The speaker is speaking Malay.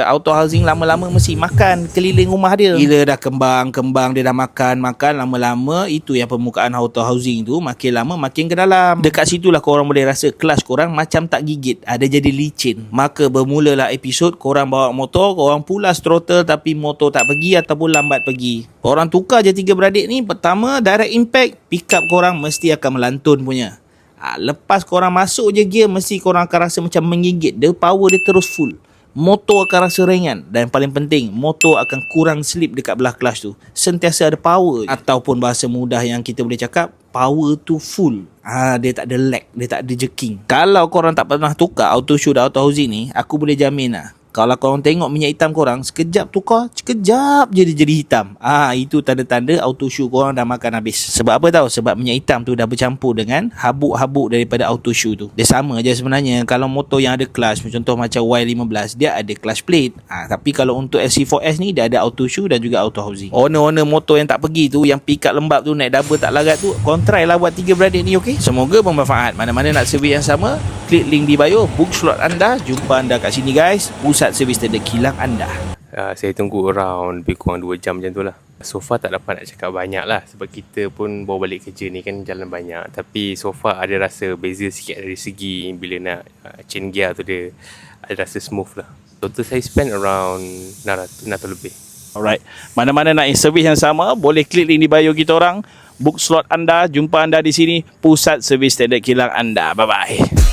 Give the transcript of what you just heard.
Auto housing lama-lama mesti makan keliling rumah dia. Bila dah kembang dia dah makan lama-lama, itu yang permukaan auto housing tu makin lama makin ke dalam. Dekat situlah korang boleh rasa kelas korang macam tak gigit, ada jadi licin. Maka bermulalah episod korang bawa motor, korang pulas throttle tapi motor tak pergi ataupun lambat pergi. Korang tukar je 3 beradik ni. Pertama, direct impact, pick up korang mesti akan melantun punya. Lepas korang masuk je gear, mesti korang akan rasa macam menggigit. Dia power dia terus full. Motor akan rasa ringan. Dan paling penting, motor akan kurang slip dekat belah clutch tu. Sentiasa ada power. Ataupun bahasa mudah yang kita boleh cakap, power tu full. Dia tak ada lag, dia tak ada jerking. Kalau korang tak pernah tukar auto shoe dan auto housing ni, aku boleh jamin lah, kalau korang tengok minyak hitam korang, sekejap tukar, sekejap je dia jadi hitam. Itu tanda-tanda auto shoe korang dah makan habis. Sebab apa tahu? Sebab minyak hitam tu dah bercampur dengan habuk-habuk daripada auto shoe tu. Dia sama je sebenarnya. Kalau motor yang ada clutch, contoh macam Y15, dia ada clutch plate. Tapi kalau untuk SC4S ni, dia ada auto shoe dan juga auto housing. Owner-owner motor yang tak pergi tu, yang pick up lembab tu, naik double tak larat tu, korang try lah buat 3 beradik ni, okey? Semoga bermanfaat. Mana-mana nak servis yang sama, klik link di bio, book slot anda. Jumpa anda kat sini guys. Pusat servis terdekat kilang anda. Saya tunggu around lebih kurang 2 jam macam tu lah. So far tak dapat nak cakap banyak lah, sebab kita pun bawa balik kerja ni kan jalan banyak. Tapi so far ada rasa beza sikit dari segi bila nak change gear tu, dia ada rasa smooth lah. Total saya spend around 600 lebih. Alright, mana-mana nak servis yang sama, boleh klik link di bio kita orang. Book slot anda. Jumpa anda di sini, Pusat Servis Terdekat Kilang anda. Bye-bye.